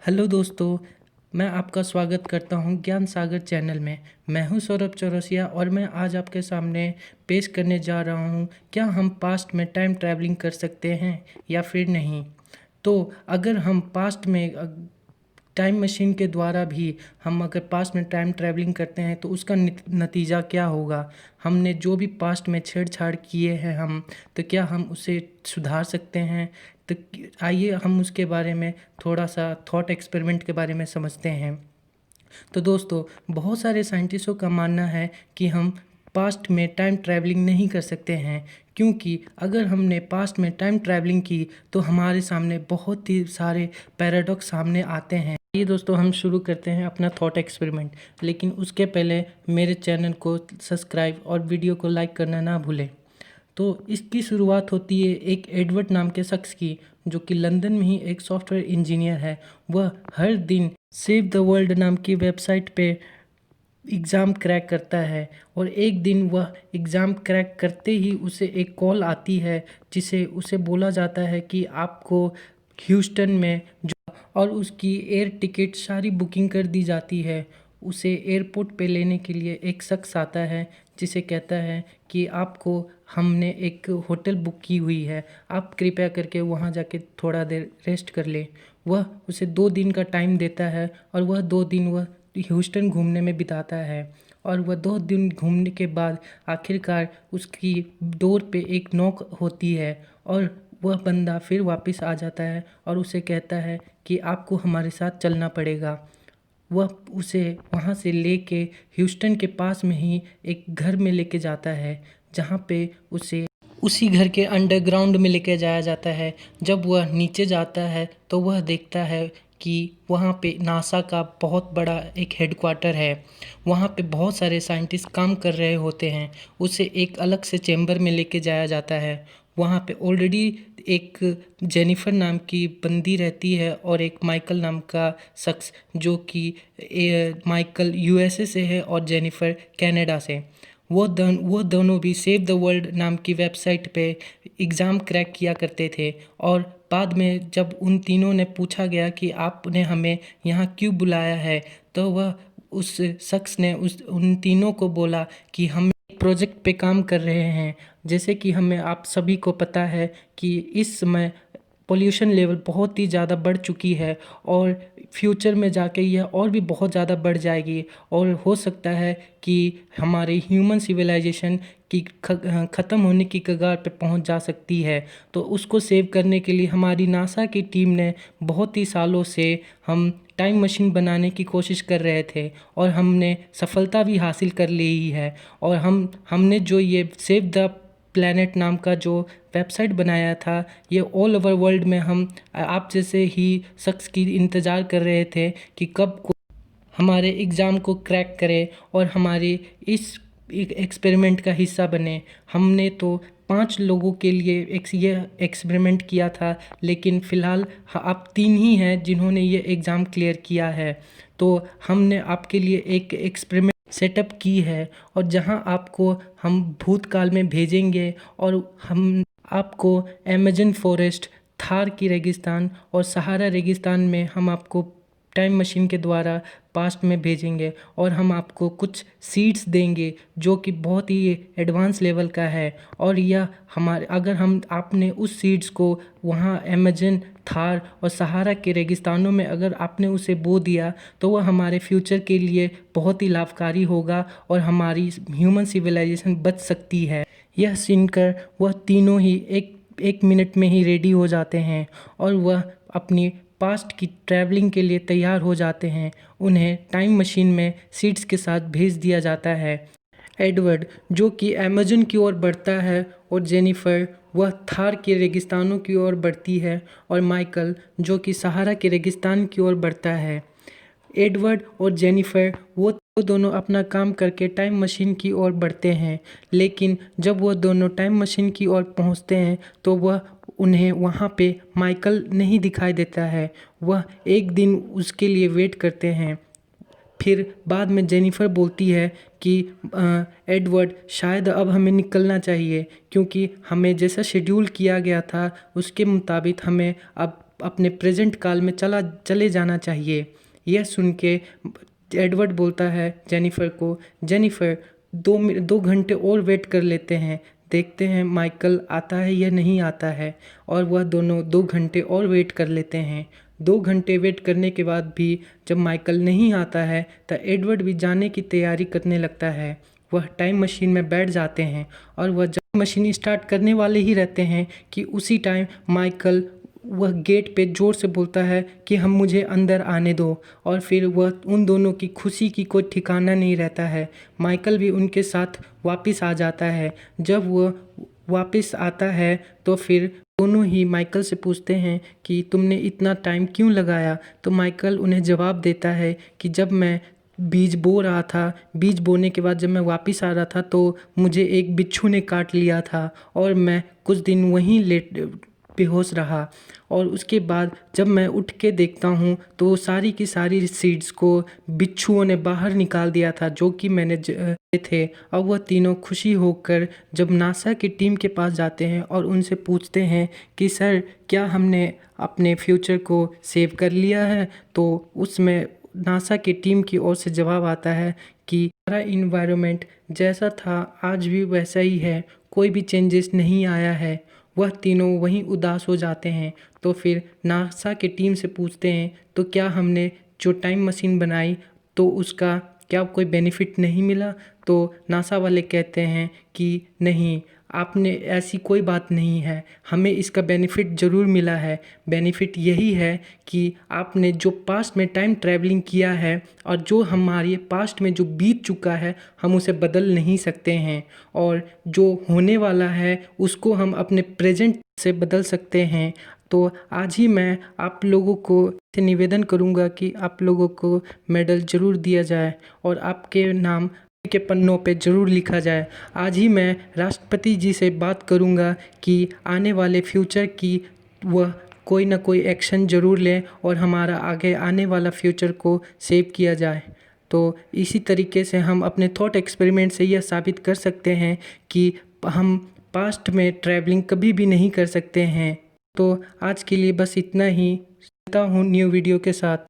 Hello दोस्तों, मैं आपका स्वागत करता हूं ज्ञान सागर चैनल में। मैं हूं सौरभ चौरसिया और मैं आज आपके सामने पेश करने जा रहा हूं क्या हम पास्ट में टाइम ट्रैवलिंग कर सकते हैं या फिर नहीं। तो अगर हम पास्ट में टाइम मशीन के द्वारा भी हम अगर पास्ट में टाइम ट्रैवलिंग करते हैं तो उसका नतीजा क्या होगा। हमने जो भी पास्ट में छेड़छाड़ किए हैं तो क्या हम उसे सुधार सकते हैं। तो आइए हम उसके बारे में थोड़ा सा थॉट एक्सपेरिमेंट के बारे में समझते हैं। तो दोस्तों, बहुत सारे साइंटिस्टों का मानना है कि हम पास्ट में टाइम ट्रैवलिंग नहीं कर सकते हैं, क्योंकि अगर हमने पास्ट में टाइम ट्रैवलिंग की तो हमारे सामने बहुत ही सारे पैराडॉक्स सामने आते हैं। ये दोस्तों, हम शुरू करते हैं अपना थॉट एक्सपेरिमेंट, लेकिन उसके पहले मेरे चैनल को सब्सक्राइब और वीडियो को लाइक करना ना भूलें। तो इसकी शुरुआत होती है एक एडवर्ड नाम के शख्स की, जो कि लंदन में ही एक सॉफ्टवेयर इंजीनियर है। वह हर दिन सेव द वर्ल्ड नाम की वेबसाइट पे एग्ज़ाम क्रैक करता है, और एक दिन वह एग्ज़ाम क्रैक करते ही उसे एक कॉल आती है, जिसे उसे बोला जाता है कि आपको ह्यूस्टन में और उसकी एयर टिकट सारी बुकिंग कर दी जाती है। उसे एयरपोर्ट पे लेने के लिए एक शख्स आता है, जिसे कहता है कि आपको हमने एक होटल बुक की हुई है, आप कृपया करके वहाँ जाके थोड़ा देर रेस्ट कर ले। वह उसे 2 दिन का टाइम देता है, और वह 2 दिन वह ह्यूस्टन घूमने में बिताता है। और वह 2 दिन घूमने के बाद आखिरकार उसकी डोर पे एक नॉक होती है, और वह बंदा फिर वापस आ जाता है और उसे कहता है कि आपको हमारे साथ चलना पड़ेगा। वह उसे वहाँ से लेके ह्यूस्टन के पास में ही एक घर में लेके जाता है, जहाँ पे उसे उसी घर के अंडरग्राउंड में लेके जाया जाता है। जब वह नीचे जाता है तो वह देखता है कि वहाँ पे नासा का बहुत बड़ा एक हेडक्वार्टर है। वहाँ पे बहुत सारे साइंटिस्ट काम कर रहे होते हैं। उसे एक अलग से चैम्बर में लेके जाया जाता है। वहाँ पे ऑलरेडी एक जेनिफर नाम की बंदी रहती है, और एक माइकल नाम का शख्स, जो कि माइकल यूएसए से है और जेनिफर कनाडा से। वो दोनों भी सेव द वर्ल्ड नाम की वेबसाइट पे एग्ज़ाम क्रैक किया करते थे। और बाद में जब उन तीनों ने पूछा गया कि आपने हमें यहाँ क्यों बुलाया है, तो वह उस शख्स ने उन तीनों को बोला कि हम एक प्रोजेक्ट पे काम कर रहे हैं। जैसे कि हमें आप सभी को पता है कि इस समय पोल्यूशन लेवल बहुत ही ज़्यादा बढ़ चुकी है, और फ्यूचर में जाके यह और भी बहुत ज़्यादा बढ़ जाएगी, और हो सकता है कि हमारे ह्यूमन सिविलाइजेशन की ख़त्म होने की कगार पे पहुंच जा सकती है। तो उसको सेव करने के लिए हमारी नासा की टीम ने बहुत ही सालों से हम टाइम मशीन बनाने की कोशिश कर रहे थे, और हमने सफलता भी हासिल कर ली है। और हमने जो ये सेव द प्लैनेट नाम का जो वेबसाइट बनाया था, ये ऑल ओवर वर्ल्ड में हम आप जैसे ही शख्स की इंतज़ार कर रहे थे कि कब को हमारे एग्ज़ाम को क्रैक करे और हमारे इस एक्सपेरिमेंट का हिस्सा बने। हमने तो 5 लोगों के लिए ये एक्सपेरिमेंट किया था, लेकिन फ़िलहाल आप 3 ही हैं जिन्होंने ये एग्ज़ाम क्लियर किया है। तो हमने आपके लिए एक एक्सपेरिमेंट सेटअप की है, और जहां आपको हम भूतकाल में भेजेंगे, और हम आपको अमेज़न फॉरेस्ट, थार की रेगिस्तान और सहारा रेगिस्तान में हम आपको टाइम मशीन के द्वारा पास्ट में भेजेंगे। और हम आपको कुछ सीड्स देंगे जो कि बहुत ही एडवांस लेवल का है, और यह हमारे अगर हम आपने उस सीड्स को वहाँ अमेज़न, थार और सहारा के रेगिस्तानों में अगर आपने उसे बो दिया, तो वह हमारे फ्यूचर के लिए बहुत ही लाभकारी होगा, और हमारी ह्यूमन सिविलाइजेशन बच सकती है। यह सुनकर वह तीनों ही एक मिनट में ही रेडी हो जाते हैं, और वह अपनी पास्ट की ट्रैवलिंग के लिए तैयार हो जाते हैं। उन्हें टाइम मशीन में सीड्स के साथ भेज दिया जाता है। एडवर्ड, जो कि अमेज़न की ओर बढ़ता है, और जेनिफर वह थार के रेगिस्तानों की ओर बढ़ती है, और माइकल जो कि सहारा के रेगिस्तान की ओर बढ़ता है। एडवर्ड और जेनिफर वो दोनों अपना काम करके टाइम मशीन की ओर बढ़ते हैं, लेकिन जब वो दोनों टाइम मशीन की ओर पहुंचते हैं तो वह उन्हें वहाँ पे माइकल नहीं दिखाई देता है। वह एक दिन उसके लिए वेट करते हैं। फिर बाद में जेनिफर बोलती है कि एडवर्ड, शायद अब हमें निकलना चाहिए, क्योंकि हमें जैसा शेड्यूल किया गया था उसके मुताबिक हमें अब अपने प्रेजेंट काल में चले जाना चाहिए। यह सुन के एडवर्ड बोलता है जेनिफर को, जेनिफर 2 घंटे और वेट कर लेते हैं, देखते हैं माइकल आता है या नहीं आता है। और वह दोनों 2 घंटे और वेट कर लेते हैं। 2 घंटे वेट करने के बाद भी जब माइकल नहीं आता है तो एडवर्ड भी जाने की तैयारी करने लगता है। वह टाइम मशीन में बैठ जाते हैं और वह जब मशीन स्टार्ट करने वाले ही रहते हैं कि उसी टाइम माइकल वह गेट पे ज़ोर से बोलता है कि हम मुझे अंदर आने दो। और फिर वह उन दोनों की खुशी की कोई ठिकाना नहीं रहता है। माइकल भी उनके साथ वापस आ जाता है। जब वह वापस आता है तो फिर दोनों ही माइकल से पूछते हैं कि तुमने इतना टाइम क्यों लगाया। तो माइकल उन्हें जवाब देता है कि जब मैं बीज बो रहा था, बीज बोने के बाद जब मैं वापस आ रहा था तो मुझे एक बिच्छू ने काट लिया था और मैं कुछ दिन वहीं बेहोश रहा। और उसके बाद जब मैं उठ के देखता हूँ तो सारी की सारी सीड्स को बिच्छुओं ने बाहर निकाल दिया था जो कि मैंने थे। अब वह तीनों खुशी होकर जब नासा की टीम के पास जाते हैं और उनसे पूछते हैं कि सर क्या हमने अपने फ्यूचर को सेव कर लिया है। तो उसमें नासा की टीम की ओर से जवाब आता है कि हमारा इन्वायरमेंट जैसा था आज भी वैसा ही है, कोई भी चेंजेस नहीं आया है। वह तीनों वहीं उदास हो जाते हैं। तो फिर नासा की टीम से पूछते हैं तो क्या हमने जो टाइम मशीन बनाई तो उसका क्या कोई बेनिफिट नहीं मिला। तो नासा वाले कहते हैं कि नहीं, आपने ऐसी कोई बात नहीं है, हमें इसका बेनिफिट ज़रूर मिला है। बेनिफिट यही है कि आपने जो पास्ट में टाइम ट्रैवलिंग किया है और जो हमारे पास्ट में जो बीत चुका है हम उसे बदल नहीं सकते हैं, और जो होने वाला है उसको हम अपने प्रेजेंट से बदल सकते हैं। तो आज ही मैं आप लोगों को निवेदन करूंगा कि आप लोगों को मेडल ज़रूर दिया जाए और आपके नाम के पन्नों पे ज़रूर लिखा जाए। आज ही मैं राष्ट्रपति जी से बात करूंगा कि आने वाले फ्यूचर की वह कोई ना कोई एक्शन ज़रूर लें और हमारा आगे आने वाला फ्यूचर को सेव किया जाए। तो इसी तरीके से हम अपने थॉट एक्सपेरिमेंट से यह साबित कर सकते हैं कि हम पास्ट में ट्रैवलिंग कभी भी नहीं कर सकते हैं। तो आज के लिए बस इतना ही। मिलता हूँ न्यू वीडियो के साथ।